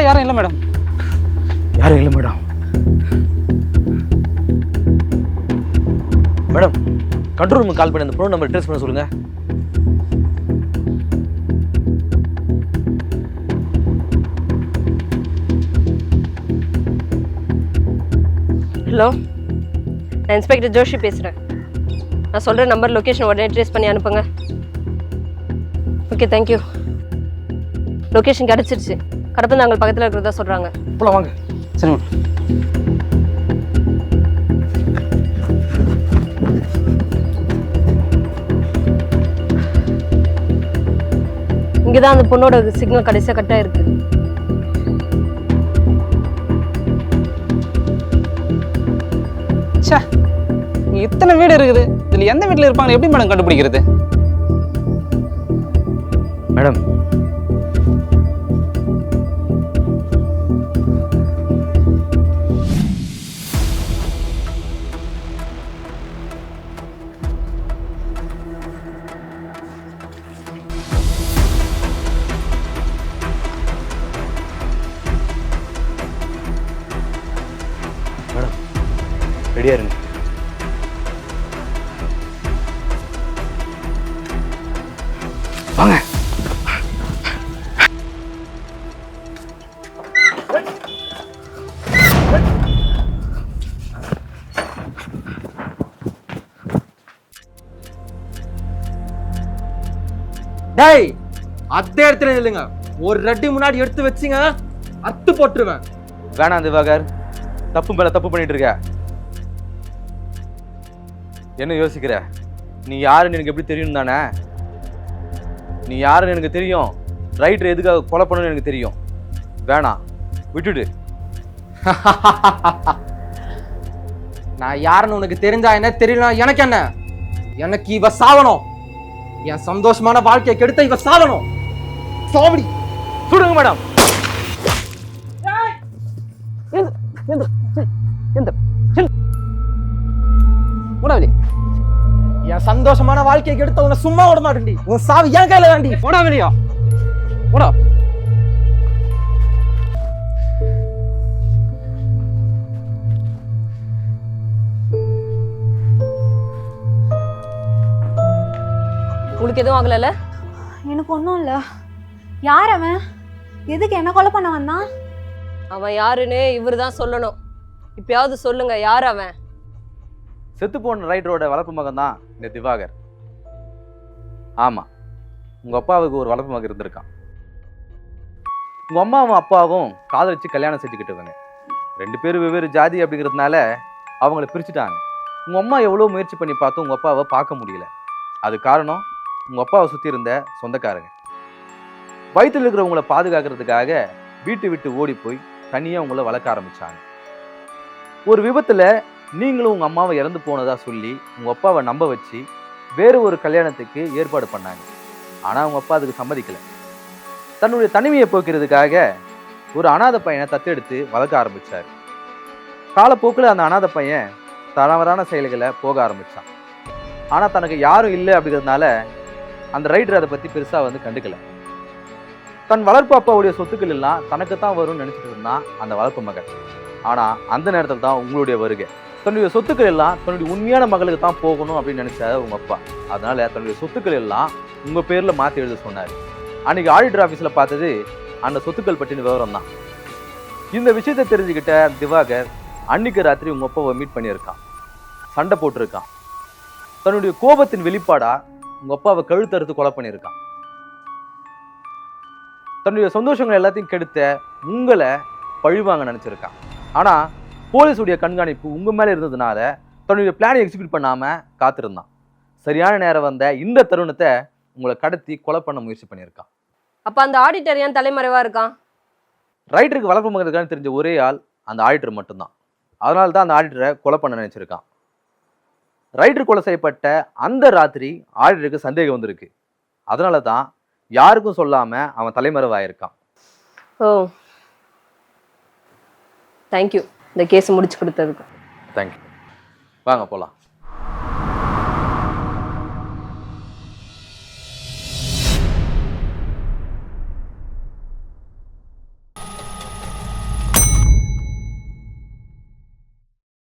வீட்டில் யாரும் இல்லை மேடம். யாரும் இல்லை மேடம். மேடம், கண்ட்ரோல் ரூமுக்கு கால் பண்ணி அந்த ஃபோன் நம்பர் ட்ரேஸ் பண்ண சொல்லுங்க. ஹலோ, நான் இன்ஸ்பெக்டர் ஜோஷி பேசுகிறேன். நான் சொல்கிற நம்பர் லொக்கேஷன் உடனே ட்ரேஸ் பண்ணி அனுப்புங்க. Okay, thank you. லொக்கேஷன் கிடச்சிருச்சு. கடப்பந்தாங்கல் பக்கத்தில் இருக்கிறதா சொல்கிறாங்க. போலாம் வாங்க. சரி மேடம். இங்கே தான் அந்த பொண்ணோட சிக்னல் கடைசியாக கட்டாக இருக்கு. சே, இத்தனை வீடு இருக்குது. இதில் எந்த வீட்டில் இருப்பாங்க எப்படி மேடம் கண்டுபிடிக்கிறது? மேடம், ரெடியா இருங்க. வாங்க. டேய், அதே இடத்துல இல்லைங்க. ஒரு ரெட்டி முன்னாடி எடுத்து வச்சிங்க, அத்து போட்டுருவேன். வேணாம் திவாகர், தப்பு மேல தப்பு பண்ணிட்டு இருக்க. என்ன யோசிக்கிற? நீ யாருன்னு எனக்கு எப்படி தெரியும் தானே? நீ யாருன்னு எனக்கு தெரியும். ரைட்டர் எதுக்காக கொலை பண்ணணும்னு எனக்கு தெரியும். வேணாம், விட்டுடு. நான் யாருன்னு உனக்கு தெரிஞ்சா என்ன, தெரியல எனக்கு என்ன? எனக்கு இவ சாவணும். என் சந்தோஷமான வாழ்க்கையை கெடுத்த இவ சாவணும். சாவடி. சுடுங்க மேடம். என் சந்தோஷமான வாழ்க்கையை கெடுத்த உன்னை சும்மா விட மாட்டேன்டி. உன் சாவு என் கையில தாண்டி. போடா வெளியா, போடா. உங்களுக்கு எதுவும் ஆகலைல்ல? எனக்கு ஒன்றும் இல்லை. யார் அவன்? எதுக்கு என்ன கொலை பண்ண வந்தான்? அவன் யாருன்னு இவர் தான் சொல்லணும். இப்பயாவது சொல்லுங்க, யார் அவன்? செத்து போன ரைட்டரோட வளர்ப்பு மகன் தான் இந்த திவாகர். ஆமா, உங்க அப்பாவுக்கு ஒரு வளர்ப்பு மகன் இருந்திருக்கான். உங்க அம்மாவும் அப்பாவும் காதலிச்சு கல்யாணம் செஞ்சுக்கிட்டவங்க. 2 பேரும் வெவ்வேறு ஜாதி அப்படிங்கிறதுனால அவங்கள பிரிச்சுட்டாங்க. உங்க அம்மா எவ்வளோ முயற்சி பண்ணி பார்த்தும் உங்க அப்பாவை பார்க்க முடியல. அது காரணம் உங்க அப்பாவை சுற்றி இருந்த சொந்தக்காரங்க. வயிற்றில் இருக்கிறவங்களை பாதுகாக்கிறதுக்காக வீட்டை விட்டு ஓடி போய் தனியாக உங்களை வளர்க்க ஆரம்பிச்சாங்க. ஒரு விபத்தில் நீங்களும் உங்கள் அம்மாவை இறந்து போனதா சொல்லி உங்கள் அப்பாவை நம்ப வச்சு வேறு ஒரு கல்யாணத்துக்கு ஏற்பாடு பண்ணாங்க. ஆனால் உங்கள் அப்பா அதுக்கு சம்மதிக்கலை. தன்னுடைய தனிமையை போக்கிறதுக்காக ஒரு அனாதை பையனை தத்தெடுத்து வளர்க்க ஆரம்பித்தார். காலப்போக்கில் அந்த அனாதை பையன் தவறான செயல்களை போக ஆரம்பித்தான். ஆனால் தனக்கு யாரும் இல்லை அப்படிங்கிறதுனால அந்த ரைட்டர் அதை பற்றி பெருசாக கண்டுக்கலை. தன் வளர்ப்பு அப்பாவுடைய சொத்துக்கள் எல்லாம் தனக்கு தான் வரும்னு நினச்சிட்டு இருந்தான் அந்த வளர்ப்பு மகன். ஆனால் அந்த நேரத்தில் தான் உங்களுடைய வருகை. தன்னுடைய சொத்துக்கள் எல்லாம் தன்னுடைய உண்மையான மகளுக்கு தான் போகணும் அப்படின்னு நினைச்சாரு உங்க அப்பா. அதனால தன்னுடைய சொத்துக்கள் எல்லாம் உங்க பேர்ல மாற்றி எழுத சொன்னார். அன்னைக்கு ஆடிட்டர் ஆஃபீஸில் பார்த்தது அந்த சொத்துக்கள் பற்றின விவரம் தான். இந்த விஷயத்தை தெரிஞ்சுக்கிட்ட திவாகர் அன்னைக்கு ராத்திரி உங்க அப்பாவை மீட் பண்ணியிருக்கான். சண்டை போட்டிருக்கான். தன்னுடைய கோபத்தின் வெளிப்பாடா உங்க அப்பாவை கழுத்தறுத்து கொலை பண்ணியிருக்கான். தன்னுடைய சந்தோஷங்கள் எல்லாத்தையும் கெடுத்த உங்களை பழிவாங்க நினைச்சிருக்கான். ஆனா போலீஸுடைய கண்காணிப்பு உங்க மேல இருந்ததுனால தன்னுடைய பிளானை எக்ஸிக்யூட் பண்ணாம காத்திருந்தான். சரியான நேரம் வந்த இந்த தருணத்தை உங்களை கடத்தி கொலை பண்ண முயற்சி பண்ணியிருக்கான். அப்ப அந்த ஆடிட்டர் ஏன் தலைமறைவா இருக்கான்? ரைட்டருக்கு வளர்ப்பு மகனுக்கான தெரிஞ்ச ஒரே ஆள் அந்த ஆடிட்டர் மட்டும்தான். அதனால தான் அந்த ஆடிட்டரை கொலை பண்ண நினைச்சிருக்கான். ரைட்டர் கொலை செய்யப்பட்ட அந்த ராத்திரி ஆடிட்டருக்கு சந்தேகம் வந்திருக்கு. அதனால தான் யாருக்கும் சொல்லாம அவன் தலைமறைவாயிருக்கான். ஓ, தேங்க்யூ இந்த கேஸ் முடிச்சு கொடுத்ததுக்கு. தேங்க்யூ. வாங்க போலாம்.